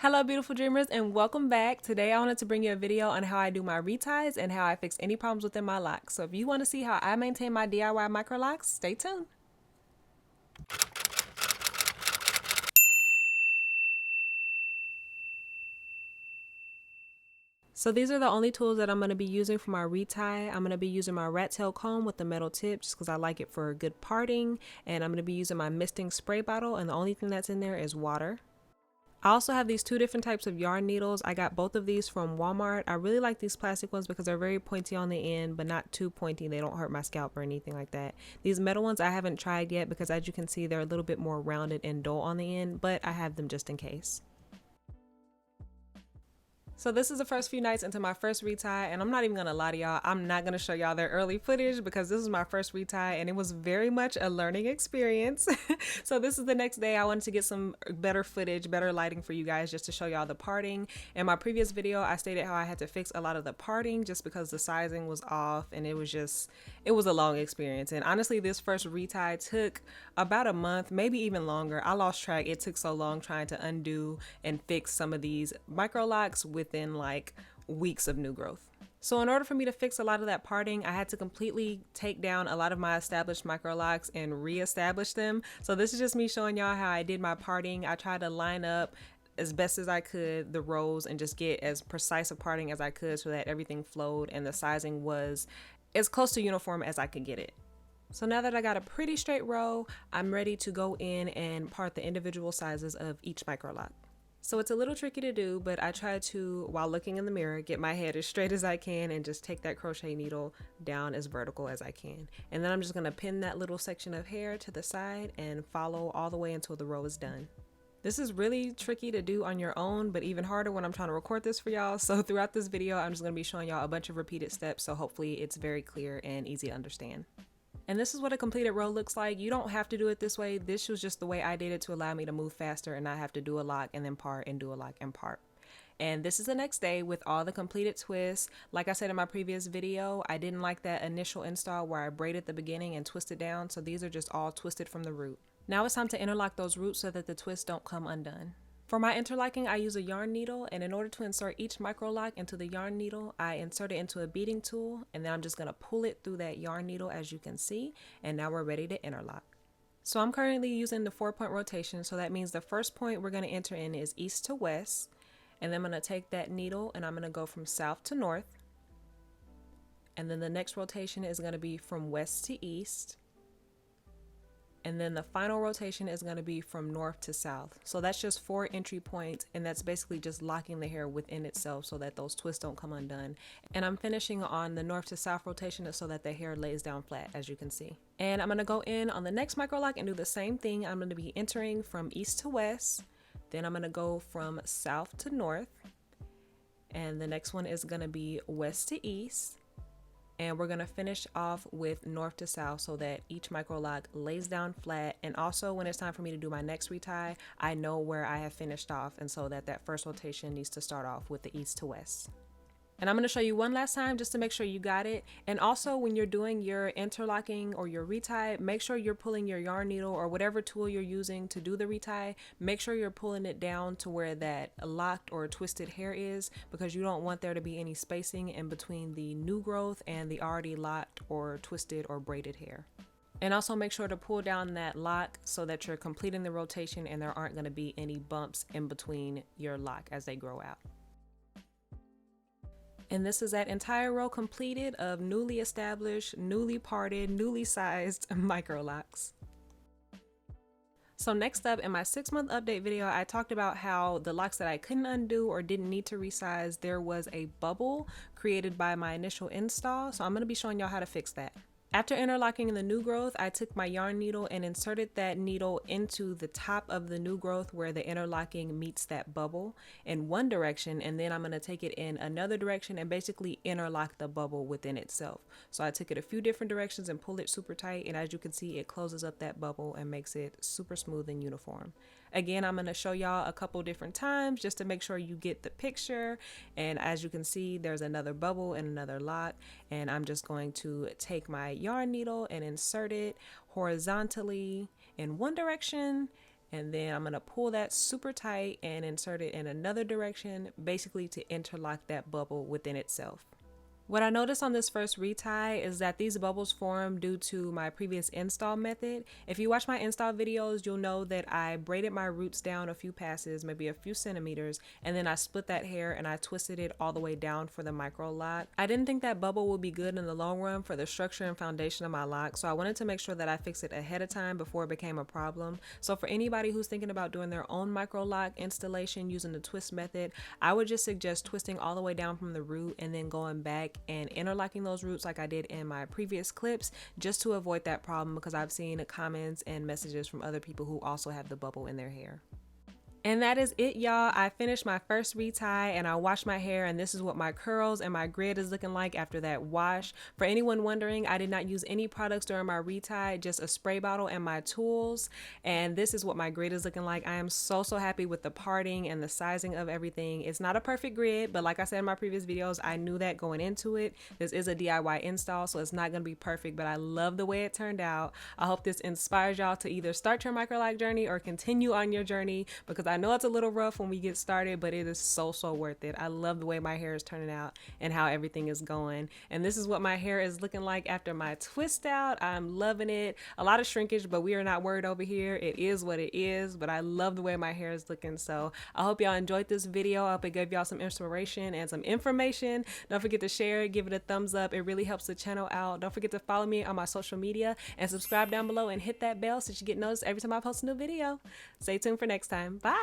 Hello beautiful dreamers and welcome back. Today I wanted to bring you a video on how I do my reties and how I fix any problems within my locks. So if you want to see how I maintain my DIY micro locks, stay tuned. So these are the only tools that I'm going to be using for my retie. I'm going to be using my rat tail comb with the metal tip just because I like it for good parting, and I'm going to be using my misting spray bottle, and the only thing that's in there is water. I also have these two different types of yarn needles. I got both of these from Walmart. I really like these plastic ones because they're very pointy on the end, but not too pointy. They don't hurt my scalp or anything like that. These metal ones I haven't tried yet because, as you can see, they're a little bit more rounded and dull on the end, but I have them just in case. So this is the first few nights into my first retie, and I'm not even gonna lie to y'all, I'm not gonna show y'all their early footage because this is my first retie and it was very much a learning experience. So this is the next day. I wanted to get some better footage, better lighting for you guys just to show y'all the parting. In my previous video, I stated how I had to fix a lot of the parting just because the sizing was off, and it was a long experience. And honestly, this first retie took about a month, maybe even longer. I lost track. It took so long trying to undo and fix some of these micro locks within like weeks of new growth. So in order for me to fix a lot of that parting, I had to completely take down a lot of my established micro locks and re-establish them. So this is just me showing y'all how I did my parting. I tried to line up as best as I could the rows and just get as precise a parting as I could so that everything flowed and the sizing was as close to uniform as I could get it. So now that I got a pretty straight row, I'm ready to go in and part the individual sizes of each micro lock. So it's a little tricky to do, but I try to, while looking in the mirror, get my head as straight as I can and just take that crochet needle down as vertical as I can. And then I'm just gonna pin that little section of hair to the side and follow all the way until the row is done. This is really tricky to do on your own, but even harder when I'm trying to record this for y'all. So throughout this video, I'm just gonna be showing y'all a bunch of repeated steps, so hopefully it's very clear and easy to understand. And this is what a completed row looks like. You don't have to do it this way. This was just the way I did it to allow me to move faster and not have to do a lock and then part and do a lock and part. And this is the next day with all the completed twists. Like I said in my previous video, I didn't like that initial install where I braided the beginning and twisted down. So these are just all twisted from the root. Now it's time to interlock those roots so that the twists don't come undone. For my interlocking, I use a yarn needle, and in order to insert each micro lock into the yarn needle, I insert it into a beading tool, and then I'm just going to pull it through that yarn needle as you can see, and now we're ready to interlock. So I'm currently using the 4-point rotation, so that means the first point we're going to enter in is east to west, and then I'm going to take that needle and I'm going to go from south to north, and then the next rotation is going to be from west to east. And then the final rotation is going to be from north to south. So that's just 4 entry points, and that's basically just locking the hair within itself so that those twists don't come undone. And I'm finishing on the north to south rotation so that the hair lays down flat, as you can see. And I'm going to go in on the next micro lock and do the same thing. I'm going to be entering from east to west. Then I'm going to go from south to north. And the next one is going to be west to east. And we're going to finish off with north to south so that each micro lock lays down flat. And also when it's time for me to do my next retie, I know where I have finished off, and so that first rotation needs to start off with the east to west. And I'm going to show you one last time just to make sure you got it. And also when you're doing your interlocking or your retie, make sure you're pulling your yarn needle or whatever tool you're using to do the retie. Make sure you're pulling it down to where that locked or twisted hair is, because you don't want there to be any spacing in between the new growth and the already locked or twisted or braided hair. And also make sure to pull down that lock so that you're completing the rotation and there aren't going to be any bumps in between your lock as they grow out. And this is that entire row completed of newly established, newly parted, newly sized micro locks. So next up, in my 6-month update video, I talked about how the locks that I couldn't undo or didn't need to resize, there was a bubble created by my initial install. So I'm going to be showing y'all how to fix that. After interlocking in the new growth, I took my yarn needle and inserted that needle into the top of the new growth where the interlocking meets that bubble in one direction, and then I'm going to take it in another direction and basically interlock the bubble within itself. So I took it a few different directions and pulled it super tight, and as you can see, it closes up that bubble and makes it super smooth and uniform. Again, I'm going to show y'all a couple different times just to make sure you get the picture. And as you can see, there's another bubble and another lock, and I'm just going to take my yarn needle and insert it horizontally in one direction And then I'm gonna pull that super tight and insert it in another direction, basically to interlock that bubble within itself. What I noticed on this first retie is that these bubbles form due to my previous install method. If you watch my install videos, you'll know that I braided my roots down a few passes, maybe a few centimeters, and then I split that hair and I twisted it all the way down for the micro lock. I didn't think that bubble would be good in the long run for the structure and foundation of my lock, so I wanted to make sure that I fixed it ahead of time before it became a problem. So for anybody who's thinking about doing their own micro lock installation using the twist method, I would just suggest twisting all the way down from the root and then going back and interlocking those roots like I did in my previous clips, just to avoid that problem, because I've seen comments and messages from other people who also have the bubble in their hair. And that is it, y'all. I finished my first retie and I washed my hair, and this is what my curls and my grid is looking like after that wash. For anyone wondering, I did not use any products during my retie, just a spray bottle and my tools. And this is what my grid is looking like. I am so happy with the parting and the sizing of everything. It's not a perfect grid, but like I said in my previous videos, I knew that going into it. This is a DIY install, so it's not going to be perfect, but I love the way it turned out. I hope this inspires y'all to either start your microloc journey or continue on your journey, because I know it's a little rough when we get started, but it is so worth it. I love the way my hair is turning out and how everything is going. And this is what my hair is looking like after my twist out. I'm loving it. A lot of shrinkage, but we are not worried over here. It is what it is, but I love the way my hair is looking. So I hope y'all enjoyed this video. I hope it gave y'all some inspiration and some information. Don't forget to share it, give it a thumbs up. It really helps the channel out. Don't forget to follow me on my social media and subscribe down below and hit that bell so you get noticed every time I post a new video. Stay tuned for next time. Bye.